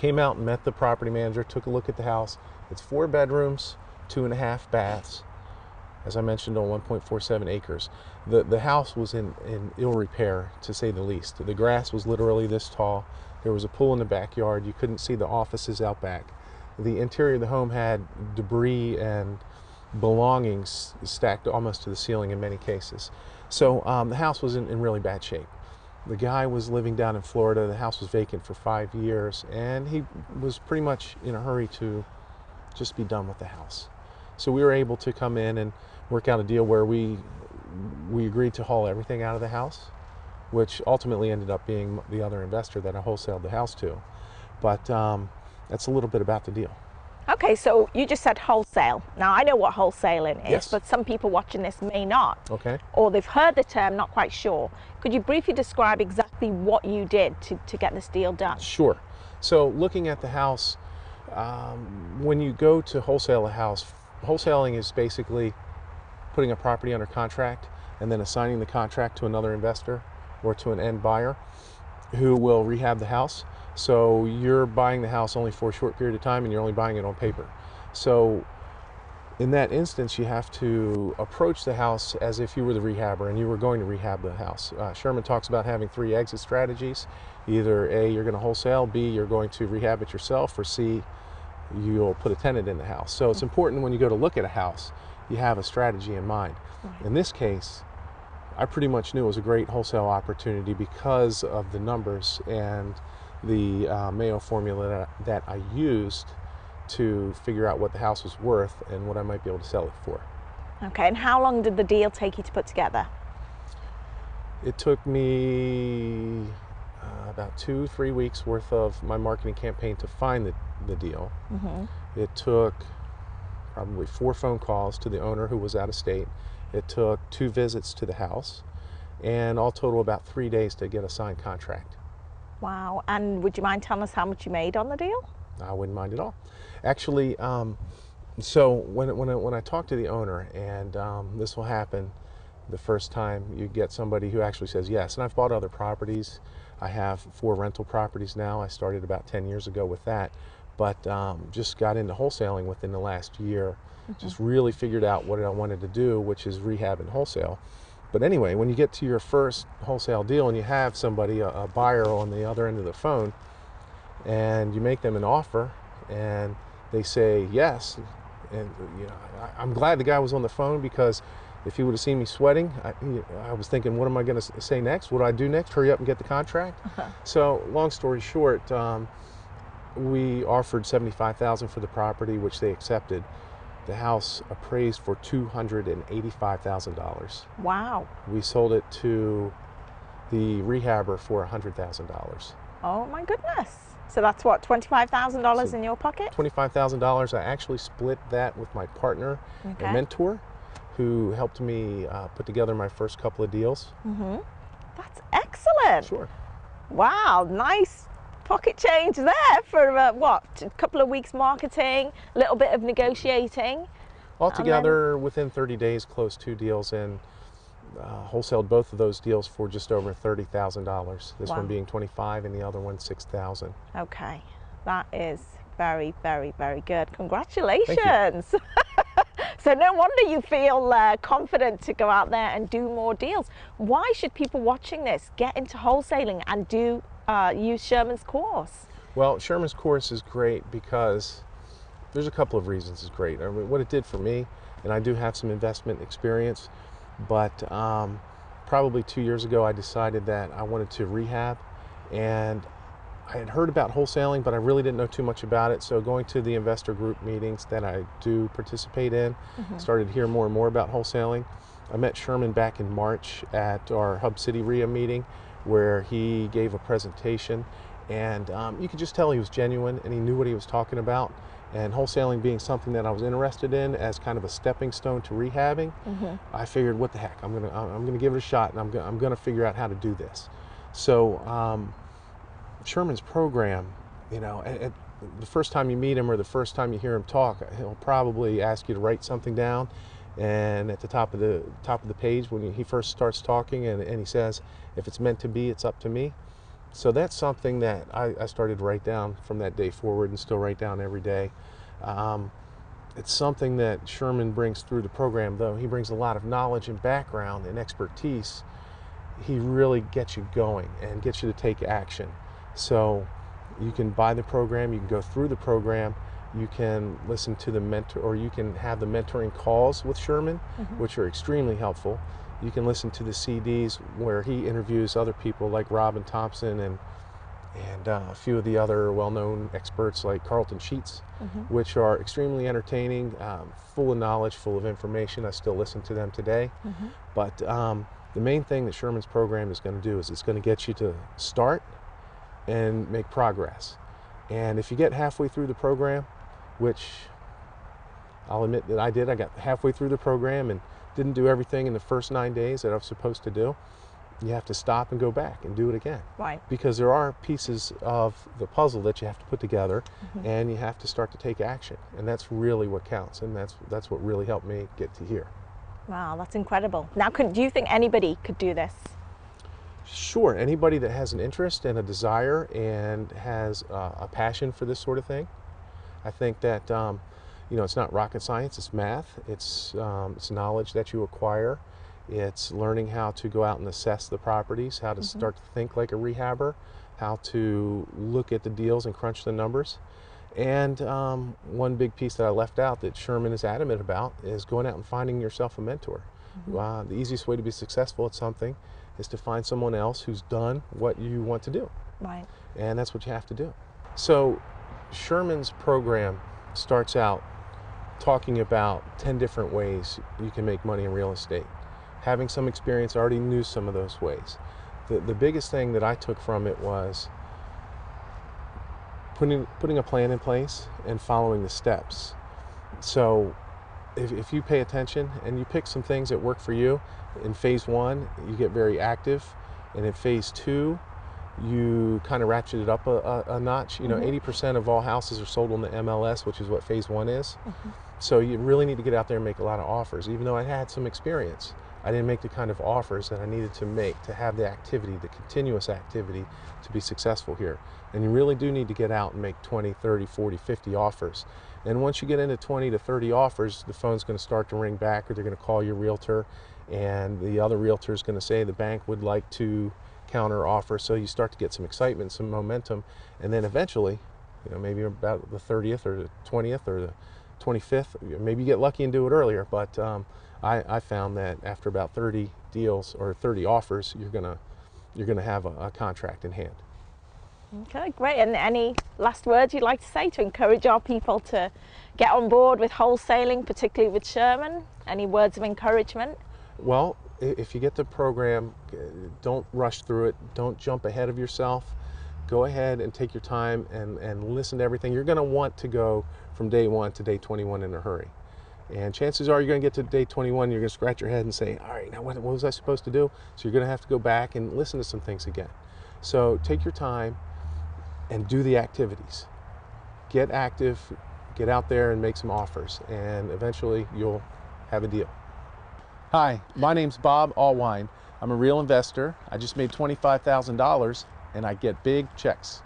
came out and met the property manager, took a look at the house. It's 4 bedrooms, 2.5 baths, as I mentioned, on 1.47 acres. The house was in ill repair, to say the least. The grass was literally this tall. There was a pool in the backyard. You couldn't see the offices out back. The interior of the home had debris and belongings stacked almost to the ceiling in many cases. So the house was in really bad shape. The guy was living down in Florida. The house was vacant for 5 years, and he was pretty much in a hurry to just be done with the house. So we were able to come in and work out a deal where we agreed to haul everything out of the house, which ultimately ended up being the other investor that I wholesaled the house to. But that's a little bit about the deal. Okay, so you just said wholesale. Now, I know what wholesaling is, Yes. but some people watching this may not. Okay. Or they've heard the term, not quite sure. Could you briefly describe exactly what you did to get this deal done? Sure. So looking at the house, when you go to wholesale a house, wholesaling is basically putting a property under contract and then assigning the contract to another investor or to an end buyer who will rehab the house. So you're buying the house only for a short period of time, and you're only buying it on paper. So in that instance, you have to approach the house as if you were the rehabber and you were going to rehab the house. Sherman talks about having 3 exit strategies. Either A, you're going to wholesale, B, you're going to rehab it yourself, or C, you'll put a tenant in the house. So it's important when you go to look at a house, you have a strategy in mind. Right. In this case, I pretty much knew it was a great wholesale opportunity because of the numbers and the Mayo formula that I used to figure out what the house was worth and what I might be able to sell it for. Okay, and how long did the deal take you to put together? It took me about 2-3 weeks worth of my marketing campaign to find the deal. Mm-hmm. It took probably 4 phone calls to the owner who was out of state. It took 2 visits to the house, and all total about 3 days to get a signed contract. Wow, and would you mind telling us how much you made on the deal? I wouldn't mind at all. Actually, so when I talk to the owner, and this will happen the first time you get somebody who actually says yes, and I've bought other properties. I have 4 rental properties now. I started about 10 years ago with that, but just got into wholesaling within the last year. Mm-hmm. Just really figured out what I wanted to do, which is rehab and wholesale. But anyway, when you get to your first wholesale deal and you have somebody, a buyer on the other end of the phone, and you make them an offer and they say yes, and I'm glad the guy was on the phone, because if he would have seen me sweating, I was thinking, what am I going to say next? What do I do next? Hurry up and get the contract. Uh-huh. So long story short, we offered $75,000 for the property, which they accepted. The house appraised for $285,000. Wow. We sold it to the rehabber for $100,000. Oh my goodness. So that's what, $25,000 in your pocket? $25,000. I actually split that with my partner, Okay. a mentor, who helped me put together my first couple of deals. Mm-hmm. That's excellent. Sure. Wow, nice pocket change there for what, a couple of weeks marketing, a little bit of negotiating. Altogether, within 30 days, closed 2 deals and wholesaled both of those deals for just over $30,000. This Wow. one being $25,000 and the other one $6,000. Okay, that is very, very, very good. Congratulations. So no wonder you feel confident to go out there and do more deals. Why should people watching this get into wholesaling and do use Sherman's course? Well, Sherman's course is great because there's a couple of reasons it's great. I mean, what it did for me, and I do have some investment experience, but probably 2 years ago I decided that I wanted to rehab, and I had heard about wholesaling, but I really didn't know too much about it. So going to the investor group meetings that I do participate in, Mm-hmm. started to hear more and more about wholesaling. I met Sherman back in March at our Hub City RIA meeting, where he gave a presentation, and you could just tell he was genuine and he knew what he was talking about. And wholesaling being something that I was interested in as kind of a stepping stone to rehabbing, Mm-hmm. I figured, what the heck, I'm gonna give it a shot, and I'm gonna figure out how to do this. So Sherman's program, at the first time you meet him or the first time you hear him talk, he'll probably ask you to write something down, and at the top of the page when he first starts talking, and he says, if it's meant to be, it's up to me. So that's something that I started to write down from that day forward and still write down every day. It's something that Sherman brings through the program, though. He brings a lot of knowledge and background and expertise. He really gets you going and gets you to take action. So you can buy the program, you can go through the program, you can listen to the mentor, or you can have the mentoring calls with Sherman, which are extremely helpful. You can listen to the CDs where he interviews other people like Robin Thompson and a few of the other well-known experts like Carlton Sheets, which are extremely entertaining, full of knowledge, full of information. I still listen to them today. But the main thing that Sherman's program is going to do is it's going to get you to start and make progress. And if you get halfway through the program, which I'll admit that I did, I got halfway through the program and didn't do everything in the first 9 days that I was supposed to do, you have to stop and go back and do it again. Right. Because there are pieces of the puzzle that you have to put together, and you have to start to take action. And that's really what counts, and that's what really helped me get to here. Wow, that's incredible. Now, do you think anybody could do this? Sure, anybody that has an interest and a desire and has a passion for this sort of thing. I think that you know, it's not rocket science, it's math, it's knowledge that you acquire, it's learning how to go out and assess the properties, how to start to think like a rehabber, how to look at the deals and crunch the numbers. And one big piece that I left out that Sherman is adamant about is going out and finding yourself a mentor. The easiest way to be successful at something is to find someone else who's done what you want to do. Right. And that's what you have to do. So Sherman's program starts out talking about 10 different ways you can make money in real estate. Having some experience, I already knew some of those ways. The biggest thing that I took from it was putting a plan in place and following the steps. So if you pay attention and you pick some things that work for you, in phase 1 you get very active, and in phase 2 you kind of ratchet it up a notch. You know, 80% of all houses are sold on the MLS, which is what phase 1 is. So you really need to get out there and make a lot of offers. Even though I had some experience, I didn't make the kind of offers that I needed to make to have the activity, the continuous activity, to be successful here. And you really do need to get out and make 20, 30, 40, 50 offers. And once you get into 20 to 30 offers, the phone's going to start to ring back, or they're going to call your realtor, and the other realtor is going to say the bank would like to counter offer. So you start to get some excitement, some momentum, and then eventually, you know, maybe about the 30th or the 20th or the 25th, maybe you get lucky and do it earlier, but I found that after about 30 deals or 30 offers, you're gonna have a contract in hand. Okay, great. And any last words you'd like to say to encourage our people to get on board with wholesaling, particularly with Sherman? Any words of encouragement? Well, if you get the program, don't rush through it. Don't jump ahead of yourself. Go ahead and take your time and listen to everything. You're going to want to go from day 1 to day 21 in a hurry. And chances are you're going to get to day 21, you're going to scratch your head and say, all right, now what was I supposed to do? So you're going to have to go back and listen to some things again. So take your time and do the activities. Get active, get out there and make some offers, and eventually you'll have a deal. Hi, my name's Bob Allwein. I'm a real investor. I just made $25,000 and I get big checks.